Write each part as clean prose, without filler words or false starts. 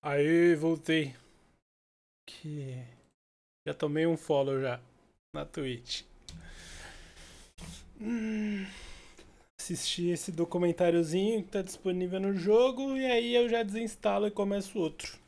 Aí, voltei. Que já tomei um follow já na Twitch. Assisti esse documentáriozinho que tá disponível no jogo e aí eu já desinstalo e começo outro.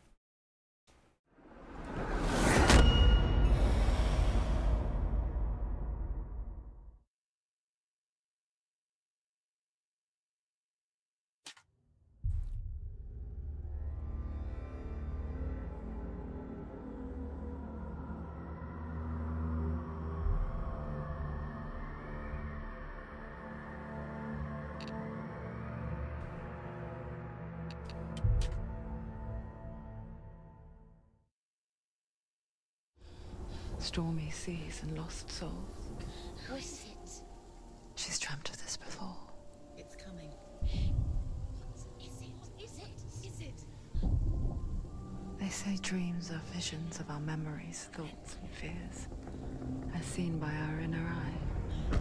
Stormy seas and lost souls. Who is it? She's dreamt of this before. It's coming. Is it? They say dreams are visions of our memories, thoughts and fears, as seen by our inner eye.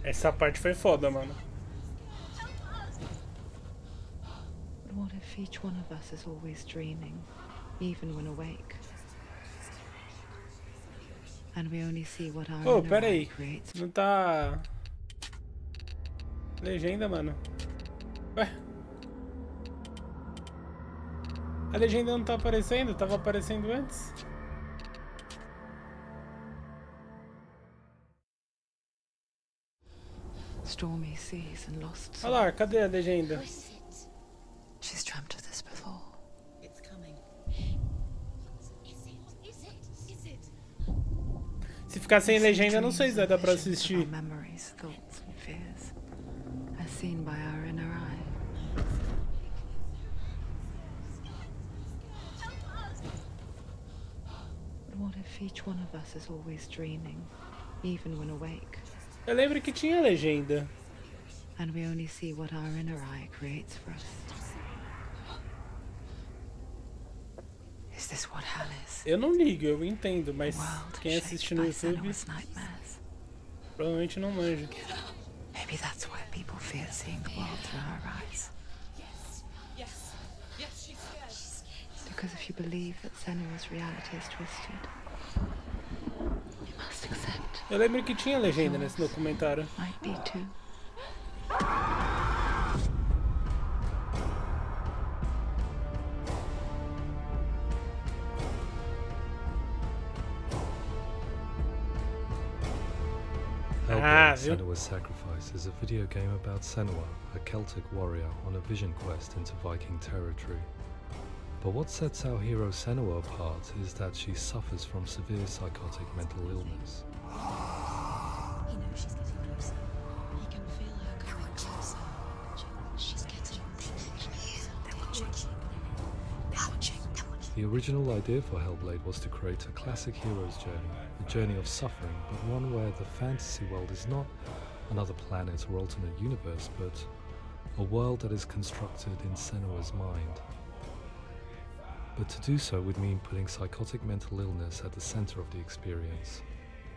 Essa parte foi foda, mano. But what if each one of us is always dreaming, even when awake? And we only see what our Oh, inner pera eye aí. creates. Não tá... Legenda, mano. Ué? A legenda não tá aparecendo? Tava aparecendo antes? Stormy seas and lost souls. Olha lá, cadê a legenda? Who is it? She's dreamt of this before. It's coming. Is it? Se ficar sem legenda, não sei se vai dar pra Visions of assistir. our memories, thoughts and fears, as seen by our inner eye. But what if each one of us is always dreaming, even when awake? Eu lembro que tinha legenda. And we only see what our inner eye creates for us. Is this what hell is? Eu não ligo, eu entendo, mas World quem assiste shaped no by YouTube Senua'S nightmares. provavelmente não manja. Maybe that's why people fear seeing the world through our eyes. Yes, she's scared. Because if you believe that Senua'S reality is twisted, you must accept Eu lembro que tinha legenda nesse documentário. might be too. Ah, Hellblade viu? Senua'S Sacrifice is a video game about Senua, a Celtic warrior on a vision quest into Viking territory. But what sets our hero Senua apart is that she suffers from severe psychotic mental illness. He knows she's getting closer. He can feel her coming closer. She's getting closer. They're watching. The original idea for Hellblade was to create a classic hero's journey, a journey of suffering, but one where the fantasy world is not another planet or alternate universe, but a world that is constructed in Senua's mind. But to do so would mean putting psychotic mental illness at the center of the experience,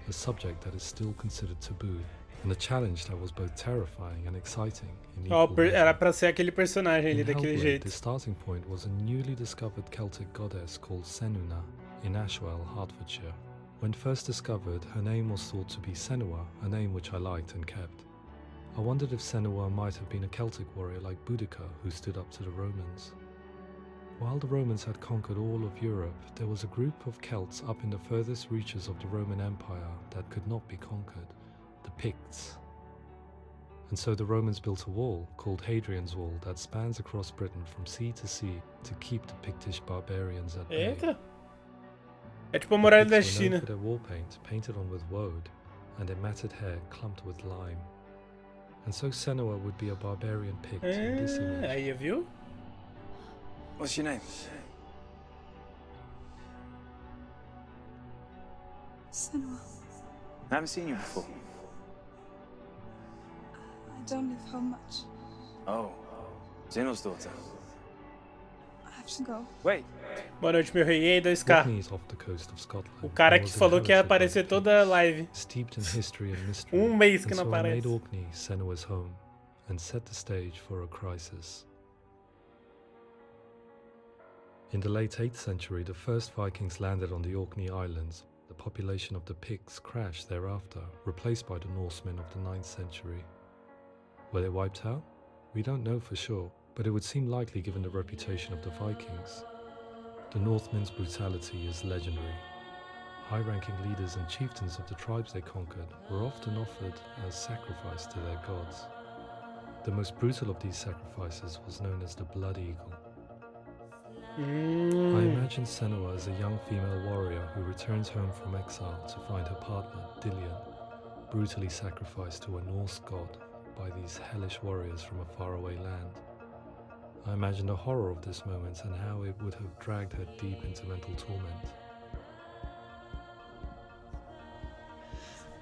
a subject that is still considered taboo, and a challenge that was both terrifying and exciting in Ó, equal measure. era pra ser aquele personagem ali In daquele Hellblade, jeito. the starting point was a newly discovered Celtic goddess called Senuna in Ashwell, Hertfordshire. When first discovered, her name was thought to be Senua, a name which I liked and kept. I wondered if Senua might have been a Celtic warrior like Boudica who stood up to the Romans. While the Romans had conquered all of Europe, there was a group of Celts up in the furthest reaches of the Roman Empire that could not be conquered, the Picts. And so the Romans built a wall, called Hadrian's Wall, that spans across Britain from sea to sea to keep the Pictish barbarians at bay. Eita. É tipo a The muralha da Picts were known China. for their war paint, painted on with woad, and their matted hair clumped with lime. And so Senua would be a barbarian Pict in this image. Aí, viu? What's your name? Senua, I haven't seen you before. I don't live home much. Oh, Zeno's daughter. I have to go. Wait, Boa noite, meu rei. E aí, 2K? Orkney is off the coast of Scotland. O cara and que was falou que ia inhabited by aparecer the toda a Picts, live. steeped in history and mystery. Mês que And não so I made aparece. Orkney Senua's home and set the stage for a crisis. In the late 8th century, the first Vikings landed on the Orkney Islands. The population of the Picts crashed thereafter, replaced by the Norsemen of the 9th century. Were they wiped out? We don't know for sure, but it would seem likely given the reputation of the Vikings. The Northmen's brutality is legendary. High-ranking leaders and chieftains of the tribes they conquered were often offered as sacrifice to their gods. The most brutal of these sacrifices was known as the Blood Eagle. I imagine Senua as a young female warrior who returns home from exile to find her partner, Dillion, brutally sacrificed to a Norse god by these hellish warriors from a faraway land. I imagine the horror of this moment and how it would have dragged her deep into mental torment.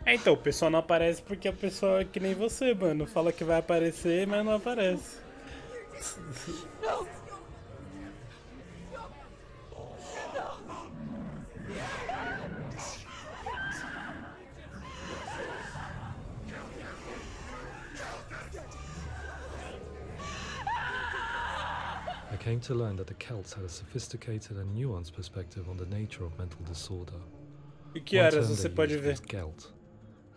Então, o pessoal não aparece porque a pessoa é que nem você, mano. Fala que vai aparecer, mas não aparece. I came to learn that the Celts had a sophisticated and nuanced perspective on the nature of mental disorder. E que horas você pode ver? Gelt.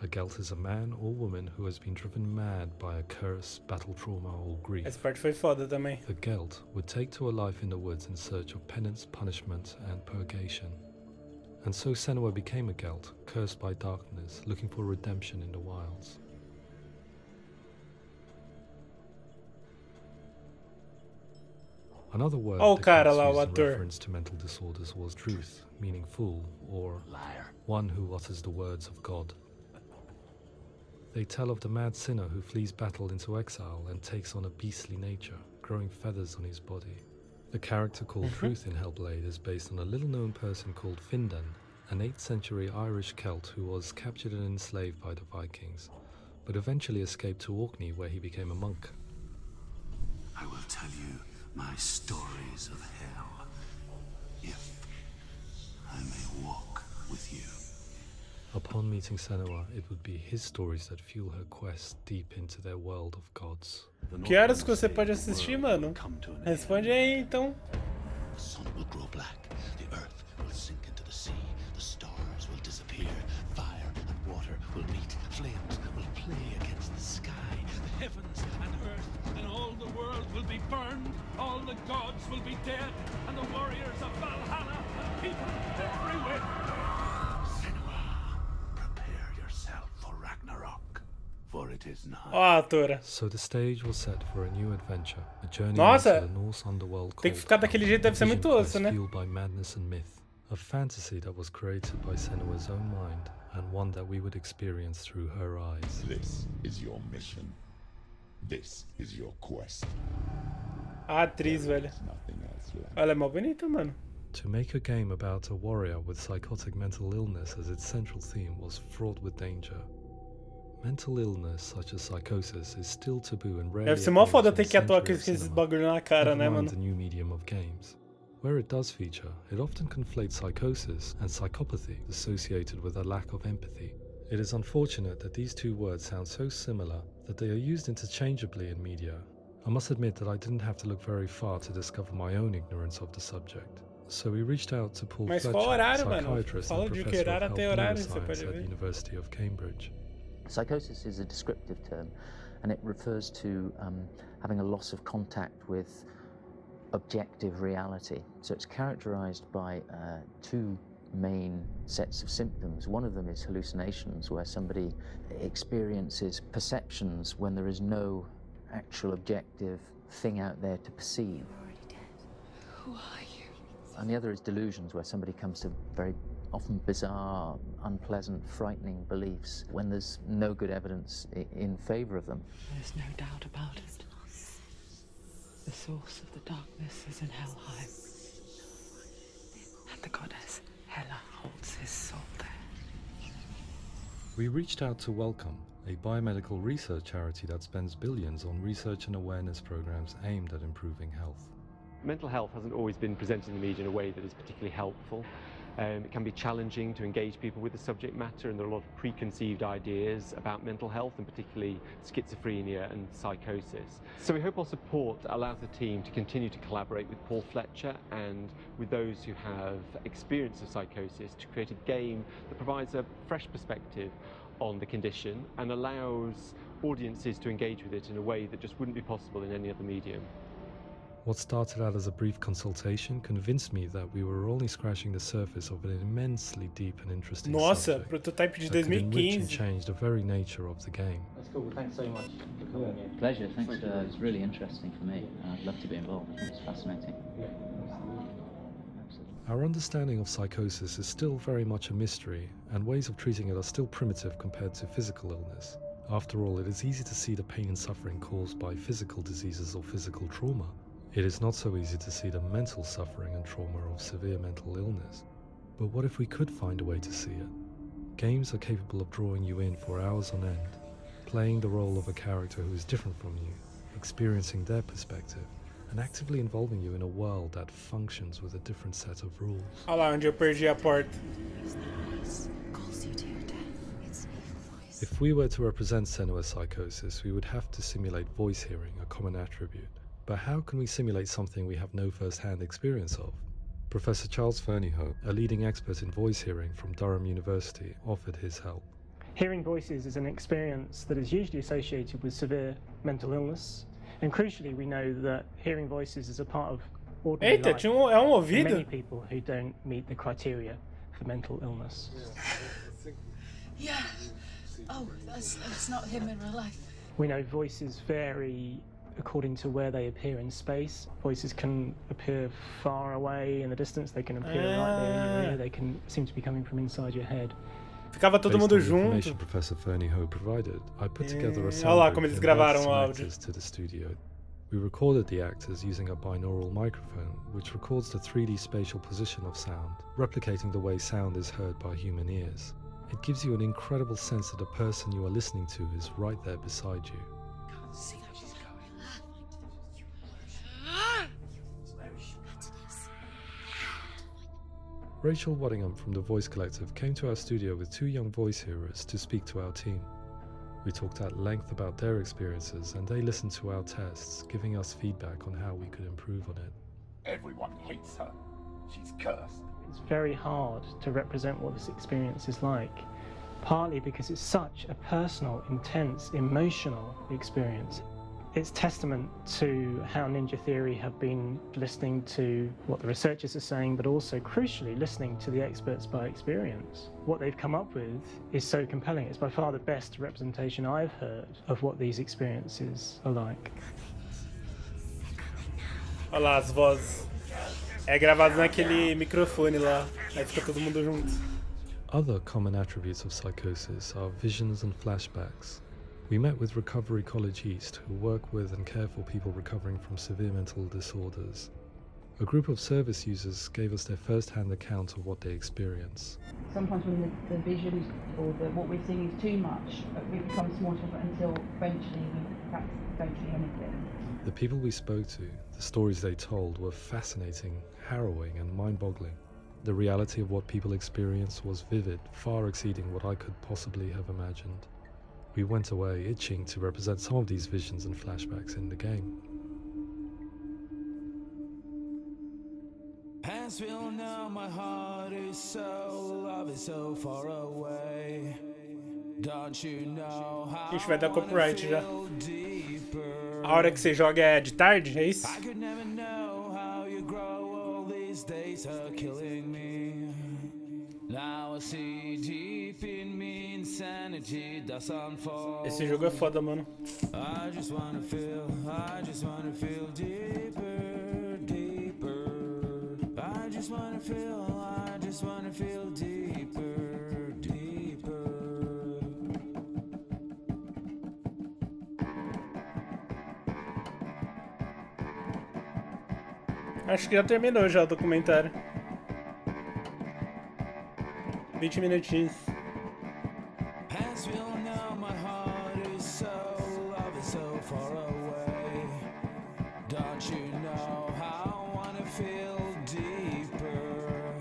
A Gelt is a man or woman who has been driven mad by a curse, battle trauma, or grief. Essa parte foi foda também. The Gelt would take to a life in the woods in search of penance, punishment, and purgation. And so Senua became a Gelt, cursed by darkness, looking for redemption in the wilds. Another word that was used in reference to mental disorders was truth, meaning fool, or liar, one who utters the words of God. They tell of the mad sinner who flees battle into exile and takes on a beastly nature, growing feathers on his body. The character called Truth in Hellblade is based on a little-known person called Findan, an 8th century Irish Celt who was captured and enslaved by the Vikings, but eventually escaped to Orkney where he became a monk. I will tell you my stories of hell, if I may walk with you. Upon meeting Senua, it would be his stories that fuel her quest deep into their world of gods. Que horas que você pode assistir, mano? Responde aí, então. The sun will grow black, the earth will sink into the sea, the stars will disappear, fire and water will meet, flames will play against the sky, the heavens and earth and all the world will be burned, all the gods will be dead, and the warriors of Valhalla and people everywhere. For it is nigh. Ó, atora. So the stage was set for a new adventure, a journey Nossa, into the Norse underworld tem que ficar daquele jeito, deve ser muito osso, né? Fueled by madness and myth, a fantasy that was created by Senua's own mind and one that we would experience through her eyes. This is your mission. This is your quest. A atriz, velho. Ela é mó bonita, mano. To make a game about a warrior with psychotic mental illness as its central theme was fraught with danger. Mental illness, such as psychosis, is still taboo and rarely. Deve ser mó foda ter que atuar com esses bagulho na cara, né, mano? The new medium of games. Where it does feature, it often conflates psychosis and psychopathy associated with a lack of empathy. It is unfortunate that these two words sound so similar that they are used interchangeably in media. I must admit that I didn't have to look very far to discover my own ignorance of the subject. So we reached out to Paul Fletcher, psychiatrist and professor of health neuroscience at the University of Cambridge. Psychosis is a descriptive term, and it refers to having a loss of contact with objective reality. So it's characterized by two main sets of symptoms. One of them is hallucinations, where somebody experiences perceptions when there is no actual objective thing out there to perceive. You're already dead. Who are you? And the other is delusions, where somebody comes to very often bizarre, unpleasant, frightening beliefs when there's no good evidence in favor of them. There's no doubt about it. The source of the darkness is in Helheim. And the goddess Hela holds his soul there. We reached out to Welcome, a biomedical research charity that spends billions on research and awareness programs aimed at improving health. Mental health hasn't always been presented in the media in a way that is particularly helpful. It can be challenging to engage people with the subject matter, and there are a lot of preconceived ideas about mental health, and particularly schizophrenia and psychosis. So we hope our support allows the team to continue to collaborate with Paul Fletcher and with those who have experience of psychosis to create a game that provides a fresh perspective on the condition and allows audiences to engage with it in a way that just wouldn't be possible in any other medium. What started out as a brief consultation convinced me that we were only scratching the surface of an immensely deep and interesting Nossa, subject prototype de that could enrich and 2015. change the very nature of the game. That's cool. Thanks so much for coming here. Pleasure. Thanks. It's really interesting for me. I'd love to be involved. It's fascinating. Yeah. Our understanding of psychosis is still very much a mystery, and ways of treating it are still primitive compared to physical illness. After all, it is easy to see the pain and suffering caused by physical diseases or physical trauma. It is not so easy to see the mental suffering and trauma of severe mental illness. But what if we could find a way to see it? Games are capable of drawing you in for hours on end, playing the role of a character who is different from you, experiencing their perspective, and actively involving you in a world that functions with a different set of rules. Olha lá onde eu perdi a porta. If we were to represent Senua'S psychosis, we would have to simulate voice hearing, a common attribute. But how can we simulate something we have no first-hand experience of? Professor Charles Fernyhough, a leading expert in voice hearing from Durham University, offered his help. Hearing voices is an experience that is usually associated with severe mental illness, and crucially we know that hearing voices is a part of ordinary Eita, life é um for ouvido? many people who don't meet the criteria for mental illness. Yeah. Oh, that's not him in real life. We know voices vary according to where they appear in space. Voices can appear far away in the distance, they can appear right there in your ear, they can seem to be coming from inside your head. Ficava todo mundo Based on the information junto. Professor Fernyhough provided, I put together a Olha lá sound como group eles and gravaram invited o some áudio. actors to the studio. We recorded the actors using a binaural microphone, which records the 3D spatial position of sound, replicating the way sound is heard by human ears. It gives you an incredible sense that the person you are listening to is right there beside you. Can't see how she's going. Rachel Waddingham from the Voice Collective came to our studio with 2 young voice hearers to speak to our team. We talked at length about their experiences, and they listened to our tests, giving us feedback on how we could improve on it. Everyone hates her. She's cursed. It's very hard to represent what this experience is like, partly because it's such a personal, intense, emotional experience. It's testament to how Ninja Theory have been listening to what the researchers are saying, but also crucially listening to the experts by experience. What they've come up with is so compelling. It's by far the best representation I've heard of what these experiences are like. Olha lá as vozes. É gravado naquele microfone lá. Aí fica todo mundo junto. Other common attributes of psychosis are visions and flashbacks. We met with Recovery College East, who work with and care for people recovering from severe mental disorders. A group of service users gave us their first-hand account of what they experience. Sometimes when the vision or what we're seeing is too much, it becomes more difficult until eventually we perhaps don't see anything. The people we spoke to, the stories they told, were fascinating, harrowing and mind-boggling. The reality of what people experienced was vivid, far exceeding what I could possibly have imagined. We went away itching to represent some of these visions and flashbacks in the game. As we all know, my heart is so, love is so far away. Don't you know how Ixi, vai dar copyright já. A hora que você joga é de tarde, é isso? I could never know how you grow, all these days are killing me. Now I see deep in me insanity doesn't fall. Esse jogo é foda, mano. I just wanna feel deeper, deeper. I just wanna feel deeper, deeper. Acho que já terminou já o documentário. 20 minutinhos. As we all know, my heart is so, love is so far away. Don't you know how I wanna feel deeper?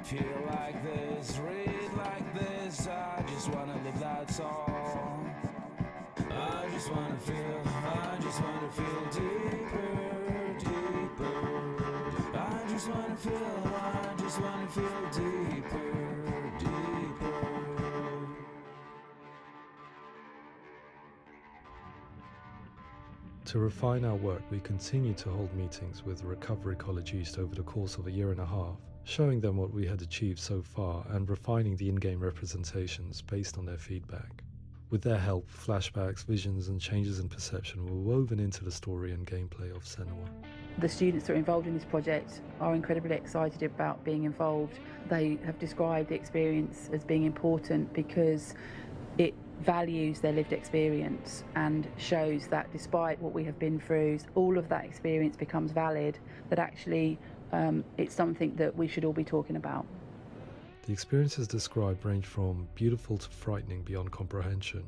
Feel like this, read like this. I just wanna live, that's all. I just wanna feel deeper, deeper. I just wanna feel deeper, deeper. To refine our work, we continue to hold meetings with Recovery College East over the course of a year and a half, showing them what we had achieved so far and refining the in-game representations based on their feedback. With their help, flashbacks, visions and changes in perception were woven into the story and gameplay of Senua. The students that are involved in this project are incredibly excited about being involved. They have described the experience as being important because it values their lived experience and shows that despite what we have been through, all of that experience becomes valid, that actually it's something that we should all be talking about. The experiences described range from beautiful to frightening beyond comprehension.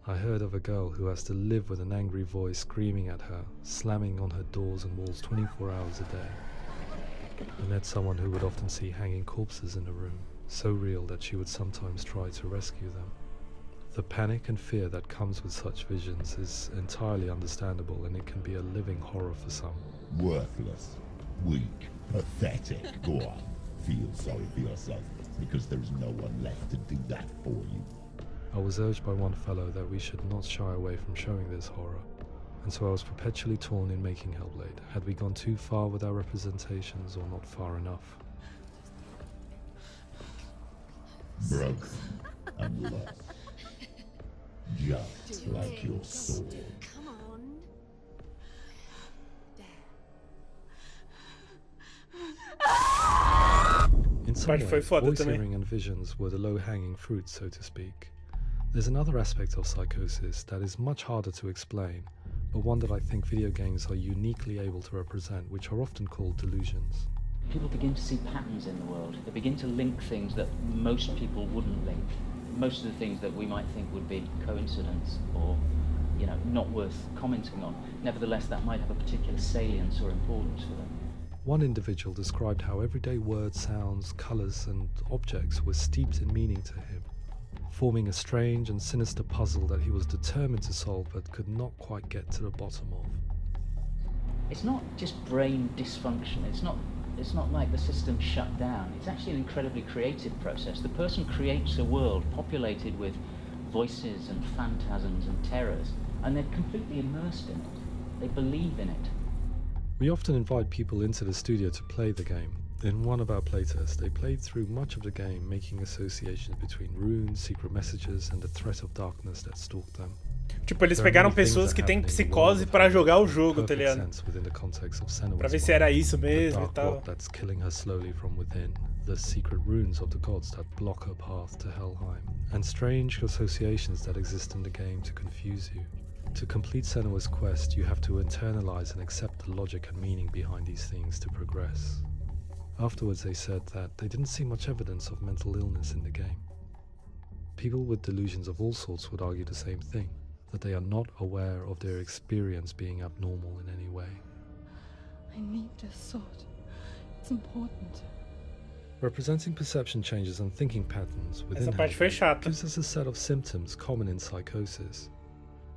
I heard of a girl who has to live with an angry voice screaming at her, slamming on her doors and walls 24 hours a day. I met someone who would often see hanging corpses in a room, so real that she would sometimes try to rescue them. The panic and fear that comes with such visions is entirely understandable, and it can be a living horror for some. Worthless, weak, pathetic. Go on, feel sorry for yourself, because there is no one left to do that for you. I was urged by one fellow that we should not shy away from showing this horror, and so I was perpetually torn in making Hellblade. Had we gone too far with our representations or not far enough? Broken and lost. Just like your soul. Come on. In some way, voice hearing and visions were the low-hanging fruit, so to speak. There's another aspect of psychosis that is much harder to explain, but one that I think video games are uniquely able to represent, which are often called delusions. People begin to see patterns in the world. They begin to link things that most people wouldn't link. Most of the things that we might think would be coincidence or, you know, not worth commenting on. Nevertheless, that might have a particular salience or importance for them. One individual described how everyday words, sounds, colours and objects were steeped in meaning to him, forming a strange and sinister puzzle that he was determined to solve but could not quite get to the bottom of. It's not just brain dysfunction. It's not like the system shut down. It's actually an incredibly creative process. The person creates a world populated with voices and phantasms and terrors, and they're completely immersed in it. They believe in it. We often invite people into the studio to play the game. In one of our playtests, they played through much of the game, making associations between runes, secret messages, and the threat of darkness that stalked them. Tipo, eles pegaram pessoas que têm psicose pra jogar o jogo, tá ligado? Pra ver se era isso mesmo e tal. That's killing her slowly from within, the secret runes of the gods that block her path to Helheim, and strange associations that exist in the game to confuse you. To complete Senua'S quest, you have to internalize and accept the logic and meaning behind these things to progress. Afterwards, they said that they didn't see much evidence of mental illness in the game. People with delusions of all sorts would argue the same thing, that they are not aware of their experience being abnormal in any way. I need this sword. It's important. Representing perception changes and thinking patterns within Hellblade gives us a set of symptoms common in psychosis.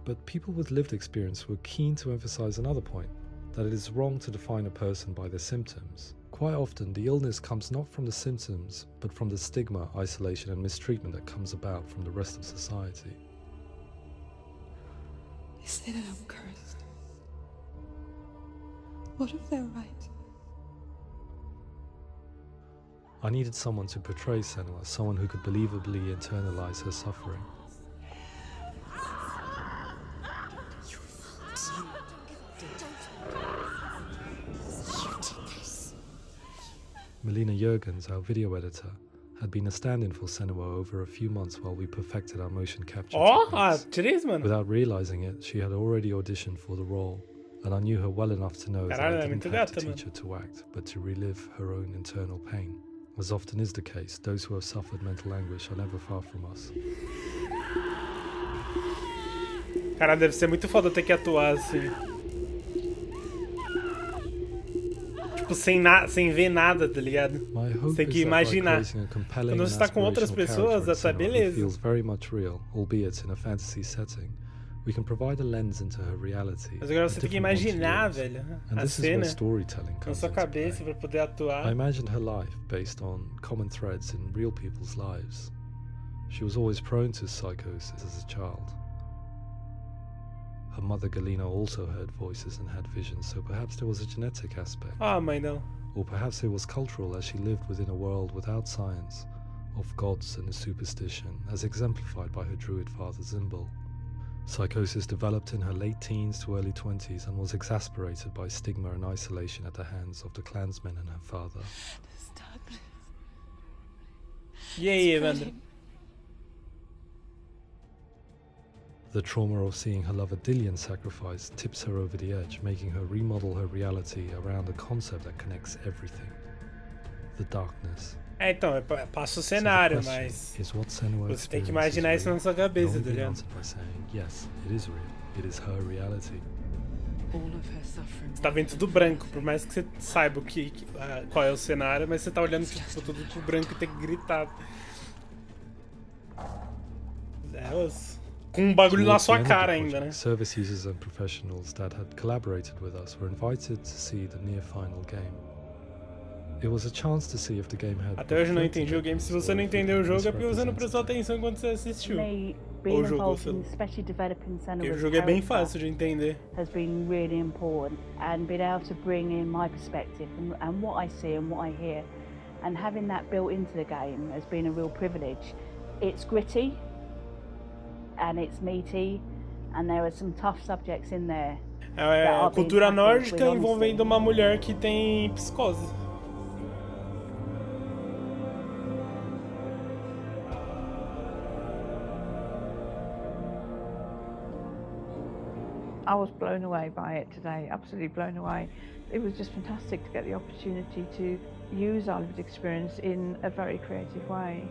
But people with lived experience were keen to emphasize another point, that it is wrong to define a person by their symptoms. Quite often, the illness comes not from the symptoms, but from the stigma, isolation and mistreatment that comes about from the rest of society. They say that I'm cursed. What if they're right? I needed someone to portray Senua, someone who could believably internalize her suffering. Melina Jurgens, our video editor, had been a stand-in for Senua over a few months while we perfected our motion capture techniques. Without realizing it, she had already auditioned for the role, and I knew her well enough to know that I didn't have to teach her to act, but to relive her own internal pain. As often is the case, those who have suffered mental anguish are never far from us. Cara, deve ser muito foda ter que atuar assim. tipo, sem ver nada, tá ligado? Você tem que imaginar. Quando você tá com outras pessoas, até beleza. Feels very much real, albeit in a fantasy setting. We can provide a lens into her reality. Mas agora você tem que imaginar, velho, a cena na sua cabeça pra poder atuar. I imagined her life based on common threads in real people's lives. She was always prone to psychosis as a child. Her mother Galina also heard voices and had visions, so perhaps there was a genetic aspect. Ah, mãe não. Or perhaps it was cultural, as she lived within a world without science, of gods and superstition, as exemplified by her druid father Zimbal. Psychosis developed in her late teens to early 20s and was exasperated by stigma and isolation at the hands of the clansmen and her father. E aí, Evandro? The trauma of seeing her lover Dillian sacrificed tips her over the edge, making her remodel her reality around a concept that connects everything: the darkness. Então, passa o cenário, mas você tem que imaginar isso na sua cabeça, tá ligado? Yes, it is real. It is her reality. Você tá vendo tudo branco, por mais que você saiba qual é o cenário, mas você tá olhando tipo, tudo pro branco e tem que gritar. Com um bagulho na sua cara ainda, né? Service users and professionals that had collaborated with us were invited to see the near final game. It was a chance to see if the game had. Até hoje eu não entendi o game. Se você não entendeu o jogo é porque você não prestou atenção quando você assistiu. Ou jogou, sei lá. Porque o jogo é bem fácil de entender. Has been really important, and being able to bring in my perspective and what I see and what I hear, and having that built into the game has been a real privilege. It's gritty, and it's meaty, and there are some tough subjects in there. É a cultura nórdica envolvendo uma mulher que tem psicose. I was blown away by it today, absolutely blown away. It was just fantastic to get the opportunity to use our lived experience in a very creative way.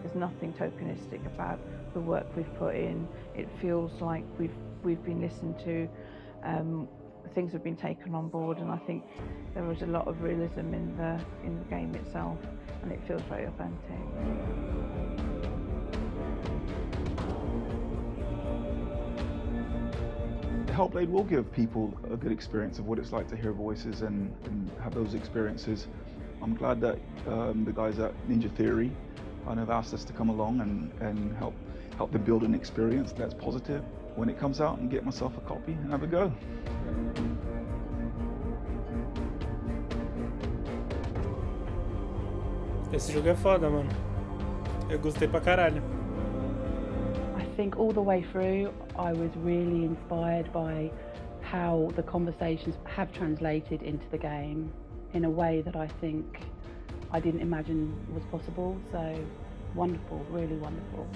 There's nothing tokenistic about the work we've put in. It feels like we've been listened to, things have been taken on board, and I think there was a lot of realism in the game itself, and it feels very authentic. Hellblade will give people a good experience of what it's like to hear voices and have those experiences. I'm glad that the guys at Ninja Theory kind of asked us to come along and help them build an experience that's positive when it comes out, and get myself a copy and have a go. Esse jogo é foda, mano. Eu gostei pra caralho. I think all the way through I was really inspired by how the conversations have translated into the game in a way that I think I didn't imagine was possible. So wonderful, really wonderful.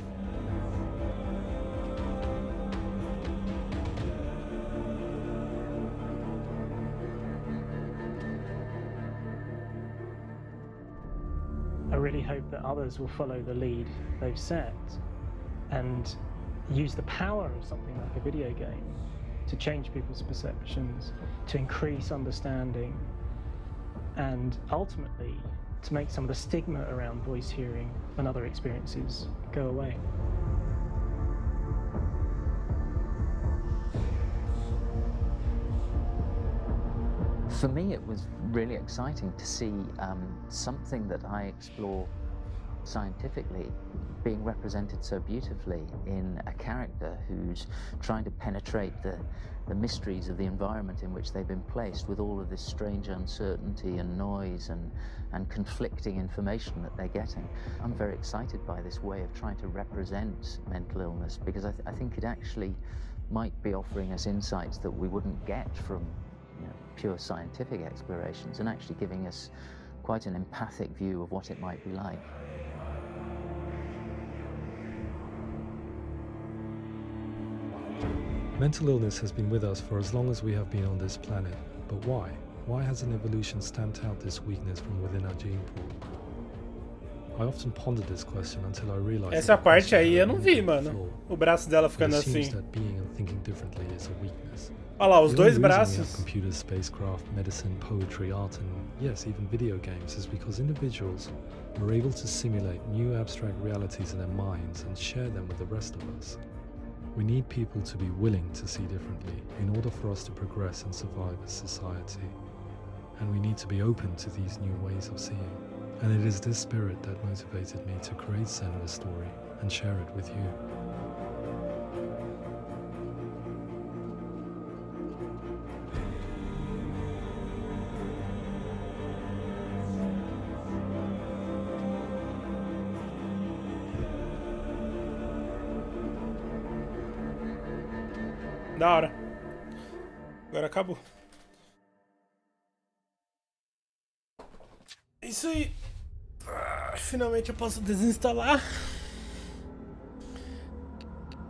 I really hope that others will follow the lead they've set and use the power of something like a video game to change people's perceptions, to increase understanding, and ultimately to make some of the stigma around voice hearing and other experiences go away. For me, it was really exciting to see something that I explore scientifically being represented so beautifully in a character who's trying to penetrate the mysteries of the environment in which they've been placed, with all of this strange uncertainty and noise and conflicting information that they're getting. I'm very excited by this way of trying to represent mental illness, because I think it actually might be offering us insights that we wouldn't get from pure scientific explorations, and actually giving us quite an empathic view of what it might be like. Mental illness has been with us for as long as we have been on this planet, but why? Why hasn't evolution stamped out this weakness from within our gene pool? I often pondered this question until I realized essa parte aí eu não vi, mano. O braço dela ficando assim. Olha lá, os dois braços. Computers, spacecraft, medicine, poetry, art, and yes, even video games is because individuals are able to simulate new abstract realities in their minds and share them with the rest of us. We need people to be willing to see differently in order for us to progress and survive as society. And we need to be open to these new ways of seeing. And it is this spirit that motivated me to create Senua'S story and share it with you. Da hora. Agora acabou. Isso aí. Finalmente eu posso desinstalar.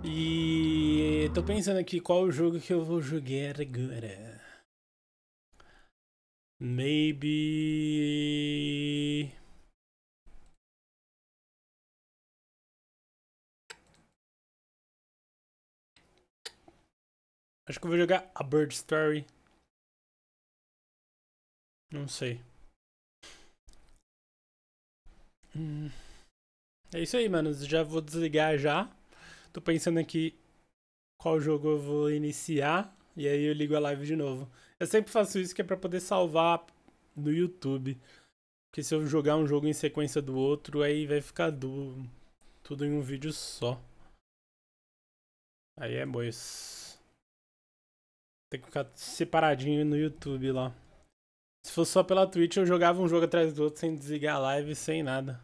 E tô pensando aqui qual o jogo que eu vou jogar agora. Maybe... Acho que eu vou jogar A Bird Story. Não sei. É isso aí, mano. Já vou desligar já. Tô pensando aqui qual jogo eu vou iniciar. E aí eu ligo a live de novo. Eu sempre faço isso que é pra poder salvar no YouTube. Porque se eu jogar um jogo em sequência do outro, aí vai ficar tudo em um vídeo só. Aí é bois. Tem que ficar separadinho no YouTube lá. Se fosse só pela Twitch, eu jogava um jogo atrás do outro sem desligar a live, sem nada.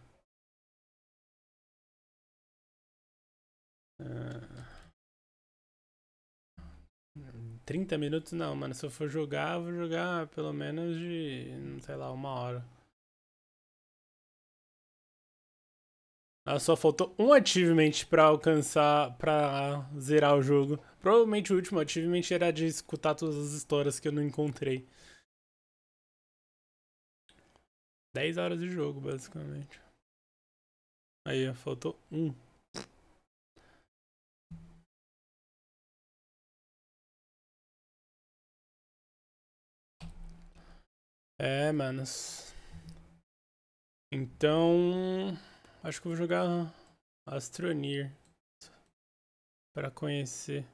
30 minutos não, mano. Se eu for jogar, eu vou jogar pelo menos de, sei lá, 1 hora. Só faltou um achievement pra alcançar, pra zerar o jogo. Provavelmente o último achievement era de escutar todas as histórias que eu não encontrei. 10 horas de jogo, basicamente. Aí, ó, faltou um. É, manos. Então... Acho que eu vou jogar Astroneer pra conhecer.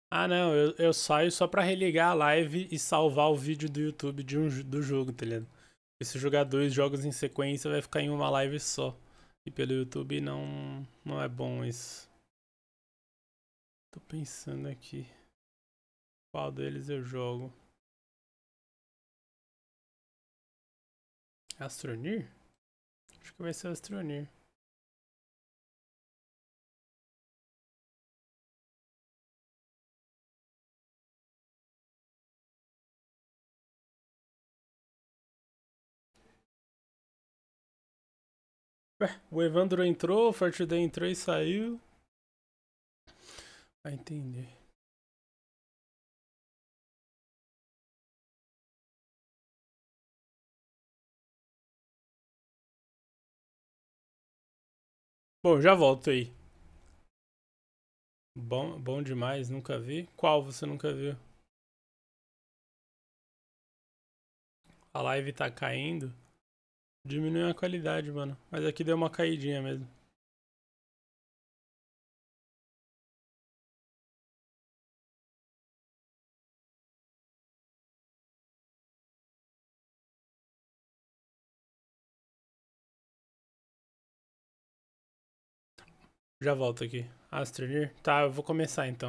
Ah, não, eu saio só pra religar a live e salvar o vídeo do YouTube do jogo, tá ligado? Porque se jogar 2 jogos em sequência vai ficar em uma live só. E pelo YouTube não é bom isso. Tô pensando aqui. Qual deles eu jogo? Astroneer? Acho que vai ser Astroneer. Ué, o Evandro entrou, o Fortnite entrou e saiu. Vai entender. Bom, já volto aí. Bom demais, nunca vi. Qual você nunca viu? A live tá caindo. Diminui a qualidade, mano. Mas aqui deu uma caidinha mesmo. Já volto aqui. Astroneer? Tá, eu vou começar então.